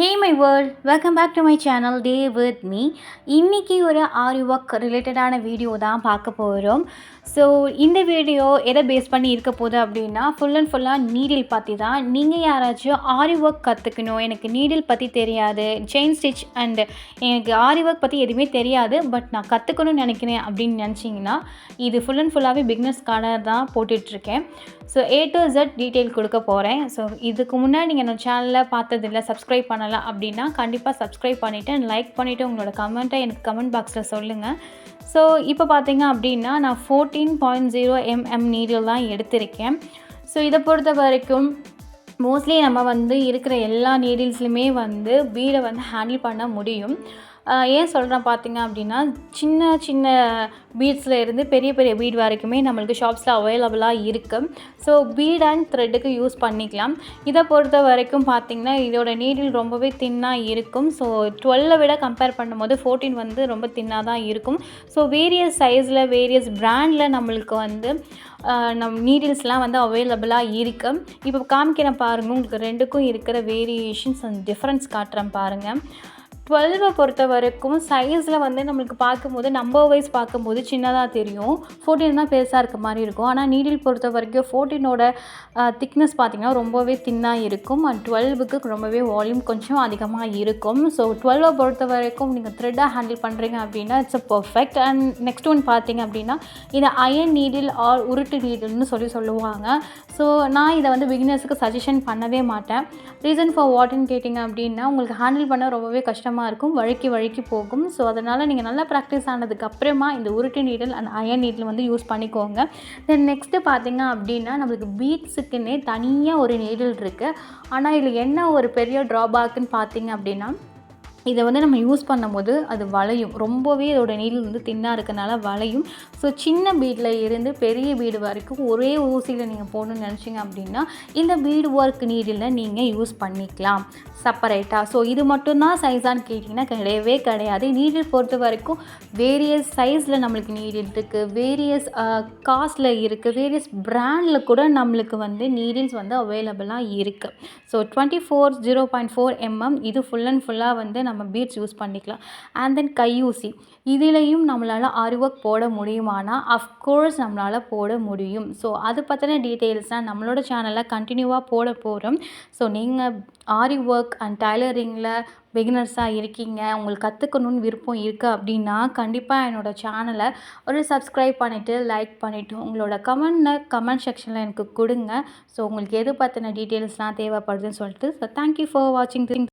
Hey my world, welcome back to my channel Day with me. இன்னைக்கு ஒரு ஆரி work ரிலேட்டடான video தான் பார்க்க போகிறோம். ஸோ இந்த வீடியோ எதை பேஸ் பண்ணி இருக்க போகுது அப்படின்னா ஃபுல் அண்ட் ஃபுல்லாக நீடில் பற்றி தான். நீங்கள் யாராச்சும் ஆரி ஒர்க் கற்றுக்கணும், எனக்கு நீடில் பற்றி தெரியாது, செயின் ஸ்டிச் அண்ட் எனக்கு ஆரி ஒர்க் பற்றி எதுவுமே தெரியாது, பட் நான் கற்றுக்கணும்னு நினைக்கிறேன் அப்படின்னு நினச்சிங்கன்னா இது ஃபுல் அண்ட் ஃபுல்லாகவே பிக்னஸ்க்கான தான் போட்டுட்ருக்கேன். So A to Z detail கொடுக்க போகிறேன். ஸோ இதுக்கு முன்னாடி நீங்கள் என்னோடய சேனலில் பார்த்ததில்லை, சப்ஸ்கிரைப் பண்ணலாம் அப்படின்னா கண்டிப்பாக சப்ஸ்கிரைப் பண்ணிவிட்டு லைக் பண்ணிவிட்டு உங்களோட கமெண்ட்டை எனக்கு கமெண்ட் பாக்ஸில் சொல்லுங்கள். ஸோ இப்போ பார்த்தீங்க அப்படின்னா நான் 14.0 mm நீடில் தான் எடுத்திருக்கேன். ஸோ இதை பொறுத்த வரைக்கும் மோஸ்ட்லி நம்ம இருக்கிற எல்லா நீடில்ஸ்லையுமே பீடை ஹேண்டில் பண்ண முடியும். ஏன் சொல்கிறேன் பார்த்தீங்க அப்படின்னா சின்ன சின்ன பீட்ஸில் இருந்து பெரிய பெரிய பீட் வரைக்குமே நம்மளுக்கு ஷாப்ஸில் அவைலபிளாக இருக்குது. ஸோ பீட் அண்ட் த்ரெட்டுக்கு யூஸ் பண்ணிக்கலாம். இதை பொறுத்த வரைக்கும் பார்த்திங்கன்னா இதோட நீடில் ரொம்பவே தின்னாக இருக்கும். ஸோ 12 விட கம்பேர் பண்ணும்போது 14 ரொம்ப தின்னாக தான் இருக்கும். ஸோ வேரியஸ் சைஸில் வேரியஸ் பிராண்டில் நம்மளுக்கு நீடில்ஸ்லாம் அவைலபிளாக இருக்குது. இப்போ காமிக்கிறேன் பாருங்கள், உங்களுக்கு ரெண்டுக்கும் இருக்கிற வேரியேஷன்ஸ் அண்ட் டிஃப்ரென்ஸ் காட்டுறேன் பாருங்கள். 12 பொறுத்த வரைக்கும் சைஸில் நம்மளுக்கு பார்க்கும்போது நம்பர் வைஸ் பார்க்கும்போது சின்னதாக தெரியும், 14 தான் பெருசாக இருக்க மாதிரி இருக்கும். ஆனால் நீடில் பொறுத்த வரைக்கும் 14ஓட திக்னஸ் பார்த்திங்கன்னா ரொம்பவே தின்னாக இருக்கும். அண்ட் 12க்கு ரொம்பவே வால்யூம் கொஞ்சம் அதிகமாக இருக்கும். ஸோ 12 பொறுத்த வரைக்கும் நீங்கள் த்ரெட்டாக ஹேண்டில் பண்ணுறீங்க அப்படின்னா it's a perfect. And next one பார்த்திங்க அப்படின்னா இதை அயன் நீடில் ஆர் உருட்டு நீடில்னு சொல்லுவாங்க. ஸோ நான் இதை பிகினர்ஸுக்கு சஜஷன் பண்ணவே மாட்டேன். ரீசன் ஃபார் வாட்னு கேட்டிங்க அப்படின்னா உங்களுக்கு ஹேண்டில் பண்ண ரொம்பவே கஷ்டமாக இருக்கும், வழுக்கி போகும். ஸோ அதனால் நீங்கள் நல்லா ப்ராக்டிஸ் ஆனதுக்கு அப்புறமா இந்த உருட்டு needle and iron needle use பண்ணிக்கோங்க. தென் நெக்ஸ்ட்டு பார்த்திங்க அப்படின்னா நம்மளுக்கு பீட்ஸுக்குன்னே தனியாக ஒரு நீடில் இருக்குது. ஆனால் இதில் என்ன ஒரு பெரிய ட்ராபேக்குன்னு பார்த்திங்க அப்படின்னா இதை நம்ம யூஸ் பண்ணும்போது அது வளையும், ரொம்பவே இதோட நீடில் தின்னாக இருக்கனால வளையும். ஸோ சின்ன பீடில் இருந்து பெரிய பீடு வரைக்கும் ஒரே ஊசியில் நீங்கள் போடணும்னு நினச்சிங்க அப்படின்னா இந்த பீட் ஒர்க் நீடில் நீங்கள் யூஸ் பண்ணிக்கலாம் செப்பரேட்டாக. ஸோ இது மட்டும்தான் சைஸான்னு கேட்டிங்கன்னா கிடையவே கிடையாது. நீடில் பொறுத்த வரைக்கும் வேரியஸ் சைஸில் நம்மளுக்கு நீடில் இருக்குது, வேரியஸ் காஸ்ட்டில் இருக்குது, வேரியஸ் பிராண்டில் கூட நம்மளுக்கு நீடில்ஸ் அவைலபிளாக இருக்குது. ஸோ 24 0.4 mm இது ஃபுல் அண்ட் ஃபுல்லாக நம்ம பீட்ஸ் யூஸ் பண்ணிக்கலாம். அண்ட் தென் கையூசி இதிலையும் நம்மளால் ஆரி ஒர்க் போட முடியுமானா அஃப்கோர்ஸ் நம்மளால் போட முடியும். ஸோ அது பற்றின டீட்டெயில்ஸ் தான் நம்மளோட சேனலில் கண்டினியூவாக போட போகிறோம். ஸோ நீங்கள் ஆரி ஒர்க் அண்ட் டைலரிங்கில் பிகினர்ஸாக இருக்கீங்க, உங்களுக்கு கற்றுக்கணுன்னு விருப்பம் இருக்குது அப்படின்னா கண்டிப்பாக என்னோடய சேனலை ஒரு சப்ஸ்கிரைப் பண்ணிவிட்டு லைக் பண்ணிவிட்டு உங்களோட கமெண்ட் செக்ஷனில் எனக்கு கொடுங்க. ஸோ உங்களுக்கு எது பற்றின டீட்டெயில்ஸ்லாம் தேவைப்படுதுன்னு சொல்லிட்டு. ஸோ தேங்க்யூ ஃபார் வாட்சிங்.